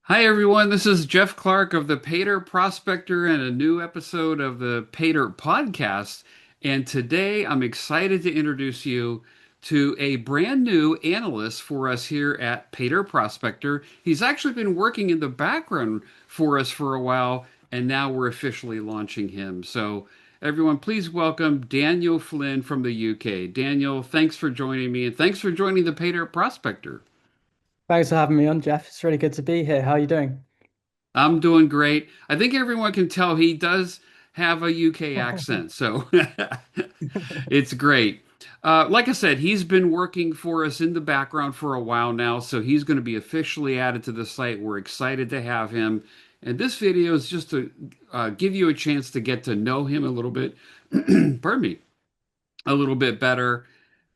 Hi everyone, this is Jeff Clark of the Paydirt Prospector and a new episode of the Paydirt Podcast. And today I'm excited to introduce you to a brand new analyst for us here at Paydirt Prospector. He's actually been working in the background for us for a while, and now we're officially launching him. So everyone, please welcome Daniel Flynn from the UK. Daniel, thanks for joining me and thanks for joining the Paydirt Prospector. Thanks for having me on, Jeff. It's really good to be here. How are you doing? I'm doing great. I think everyone can tell he does have a UK accent, so it's great. Like I said, he's been working for us in the background for a while now, so he's going to be officially added to the site. We're excited to have him. And this video is just to give you a chance to get to know him a little bit, pardon me, a little bit better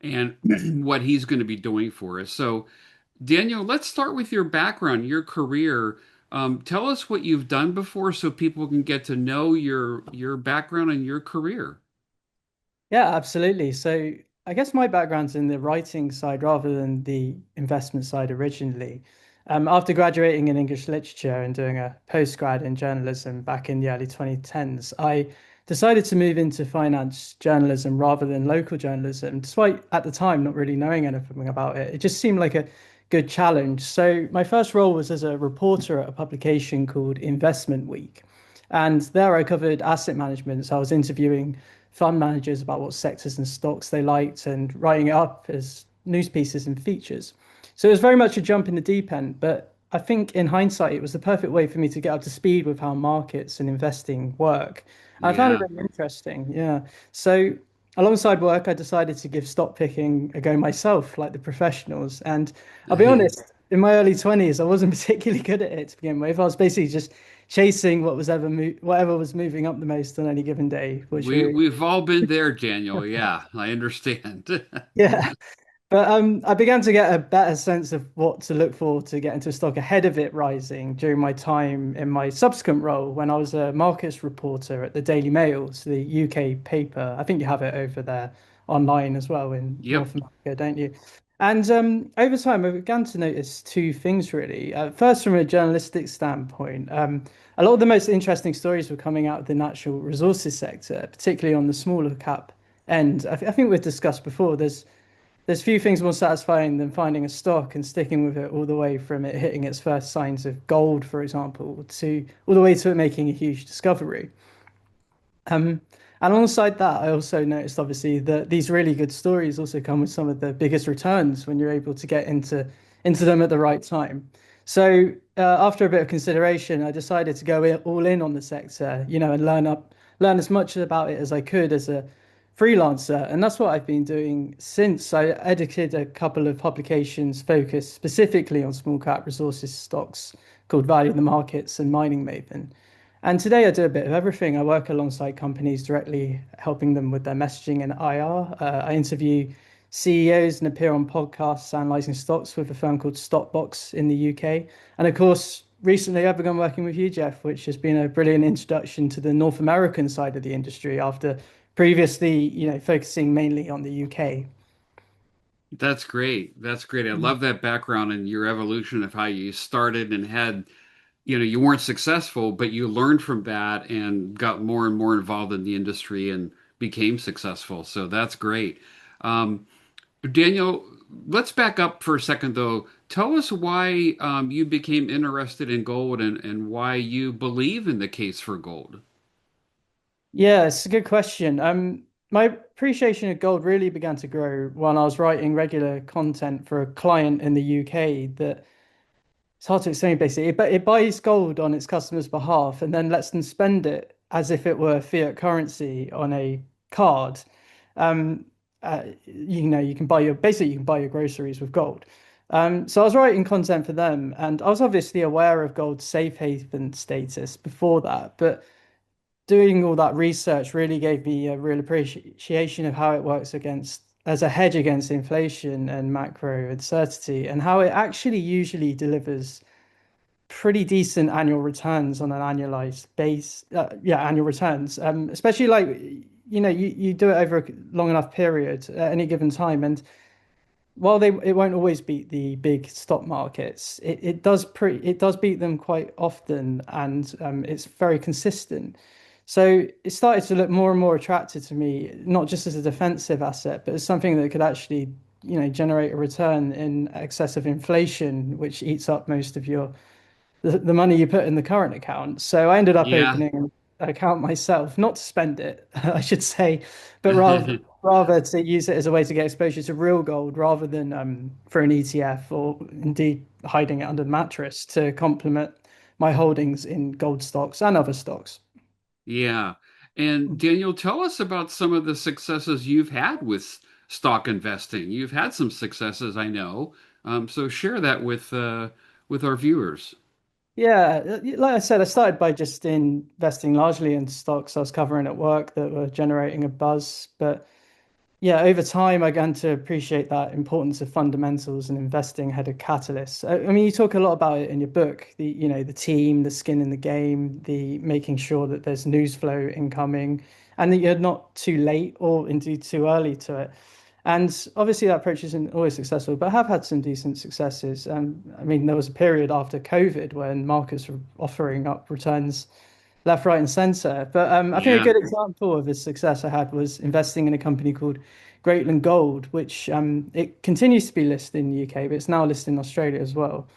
and what he's going to be doing for us. So, Daniel, let's start with your background, your career. Tell us what you've done before so people can get to know your background and your career. Yeah, absolutely. So I guess my background's in the writing side rather than the investment side originally. After graduating in English literature and doing a postgrad in journalism back in the early 2010s, I decided to move into finance journalism rather than local journalism, despite at the time not really knowing anything about it. It just seemed like a good challenge. So my first role was as a reporter at a publication called Investment Week. And there I covered asset management. So I was interviewing fund managers about what sectors and stocks they liked and writing it up as news pieces and features. So it was very much a jump in the deep end, but I think in hindsight, it was the perfect way for me to get up to speed with how markets and investing work. I found it Yeah. really interesting. Yeah. So alongside work, I decided to give stock picking a go myself, like the professionals. And I'll be honest, in my early 20s, I wasn't particularly good at it to begin with. I was basically just chasing whatever was moving up the most on any given day, which We were we've all been there, Daniel. Yeah, I understand. yeah. But I began to get a better sense of what to look for to get into stock ahead of it rising during my time in my subsequent role when I was a markets reporter at the Daily Mail, so the UK paper. I think you have it over there online as well in Yep. North America, don't you? And over time, I began to notice two things really. First, from a journalistic standpoint, a lot of the most interesting stories were coming out of the natural resources sector, particularly on the smaller cap end. I think we've discussed before. There's few things more satisfying than finding a stock and sticking with it all the way from it hitting its first signs of gold, for example, to all the way to it making a huge discovery. Um, and alongside that, I also noticed obviously that these really good stories also come with some of the biggest returns when you're able to get into them at the right time. So after a bit of consideration, I decided to all in on the sector, and learn as much about it as I could as a freelancer. And that's what I've been doing since. I edited a couple of publications focused specifically on small cap resources stocks called Value the Markets and Mining Maven. And today I do a bit of everything. I work alongside companies directly helping them with their messaging and IR. I interview CEOs and appear on podcasts analyzing stocks with a firm called Stockbox in the UK. And of course, recently I've begun working with you, Jeff, which has been a brilliant introduction to the North American side of the industry after previously, focusing mainly on the UK. That's great. That's great. I love that background and your evolution of how you started and had, you weren't successful, but you learned from that and got more and more involved in the industry and became successful. So that's great. Um, Daniel, let's back up for a second though. Tell us why you became interested in gold and why you believe in the case for gold. Yeah, it's a good question. My appreciation of gold really began to grow when I was writing regular content for a client in the UK that it's hard to explain basically, but it buys gold on its customers' behalf and then lets them spend it as if it were fiat currency on a card. Um, you can buy you can buy your groceries with gold. So I was writing content for them, and I was obviously aware of gold's safe haven status before that, but doing all that research really gave me a real appreciation of how it works against as a hedge against inflation and macro uncertainty, and how it actually usually delivers pretty decent annual returns on an annualized base. Yeah, annual returns, especially like you do it over a long enough period at any given time. And while it won't always beat the big stock markets, it does beat them quite often, and it's very consistent. So it started to look more and more attractive to me, not just as a defensive asset, but as something that could actually, generate a return in excess of inflation, which eats up most of the money you put in the current account. So I ended up Yeah. opening an account myself, not to spend it, I should say, but rather to use it as a way to get exposure to real gold rather than for an ETF or indeed hiding it under the mattress to complement my holdings in gold stocks and other stocks. Yeah. And Daniel, tell us about some of the successes you've had with stock investing. You've had some successes, I know. So share that with our viewers. Yeah, like I said, I started by just investing largely in stocks I was covering at work that were generating a buzz. But yeah, over time, I began to appreciate that importance of fundamentals and investing had a catalyst. I mean, you talk a lot about it in your book, the team, the skin in the game, the making sure that there's news flow incoming and that you're not too late or indeed too early to it. And obviously, that approach isn't always successful, but I have had some decent successes. I mean, there was a period after COVID when markets were offering up returns left, right, and center. But I think a Yeah. good example of a success I had was investing in a company called Greatland Gold, which it continues to be listed in the UK, but it's now listed in Australia as well.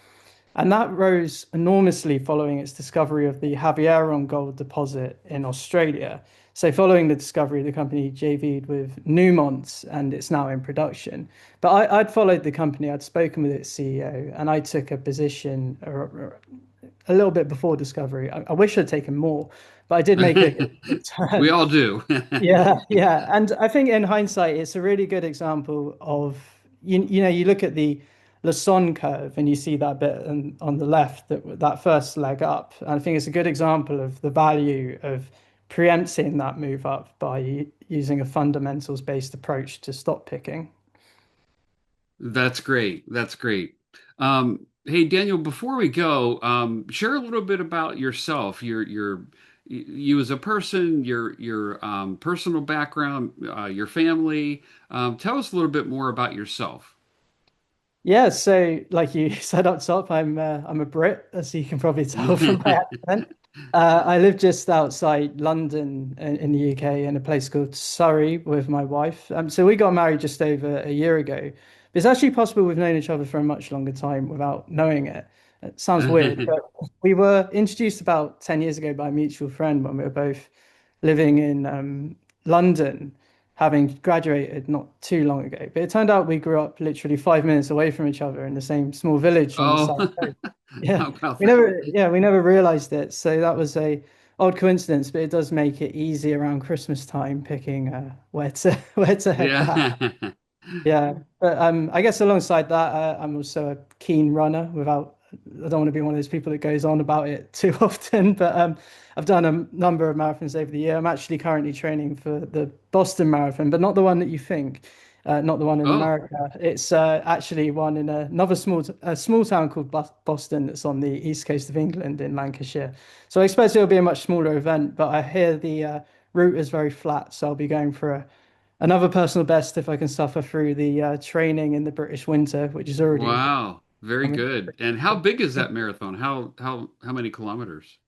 And that rose enormously following its discovery of the Havieron gold deposit in Australia. So, following the discovery, the company JV'd with Newmont and it's now in production. But I'd followed the company, I'd spoken with its CEO, and I took a position a little bit before discovery. I wish I'd taken more, but I did make a good We return. all do. Yeah, yeah. And I think in hindsight, it's a really good example of, you look at the Lassonde curve and you see that bit on the left, that first leg up. And I think it's a good example of the value of preempting that move up by using a fundamentals-based approach to stock picking. That's great. That's great. Hey, Daniel, before we go, share a little bit about yourself, you as a person, your personal background, your family. Tell us a little bit more about yourself. Yeah, so like you said up top, I'm a Brit, as you can probably tell from my accent. I live just outside London in the UK in a place called Surrey with my wife. So we got married just over a year ago. But it's actually possible we've known each other for a much longer time without knowing it. It sounds weird, but we were introduced about 10 years ago by a mutual friend when we were both living in London, having graduated not too long ago. But it turned out we grew up literally 5 minutes away from each other in the same small village on the Oh, south coast. Yeah, how about that? we never realized it. So that was a odd coincidence, but it does make it easy around Christmas time picking where to where to head back. Yeah. Yeah, but I guess alongside that, I'm also a keen runner. I don't want to be one of those people that goes on about it too often. But I've done a number of marathons over the year. I'm actually currently training for the Boston Marathon, but not the one that you think, not the one in Oh, America. It's actually one in another a small town called Boston that's on the east coast of England in Lancashire. So I expect it'll be a much smaller event, but I hear the route is very flat, so I'll be going for another personal best if I can suffer through the training in the British winter, which is already wow. Very coming. good. And how big is that marathon? How many kilometers?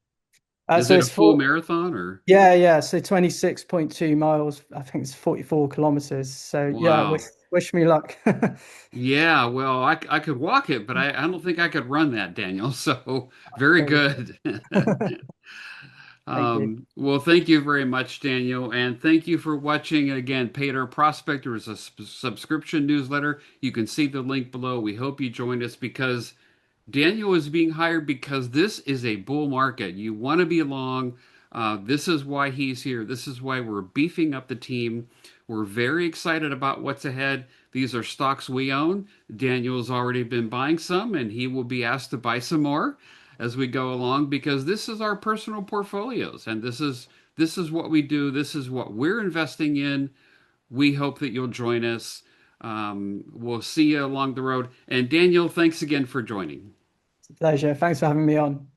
Is So it a it's full four, marathon or? yeah, yeah. So 26.2 miles. I think it's 44 kilometers. So yeah, Wow. wish me luck. Yeah, well, I could walk it, but I don't think I could run that, Daniel. So very There you good. go. Thank you. Well, thank you very much, Daniel, and thank you for watching. Again, Paydirt Prospector is a subscription newsletter. You can see the link below. We hope you join us because Daniel is being hired because this is a bull market. You want to be long. This is why he's here. This is why we're beefing up the team. We're very excited about what's ahead. These are stocks we own. Daniel's already been buying some, and he will be asked to buy some more as we go along because this is our personal portfolios, and this is what we do. This is what we're investing in. We hope that you'll join us. We'll see you along the road. And Daniel, thanks again for joining. It's a pleasure. Thanks for having me on.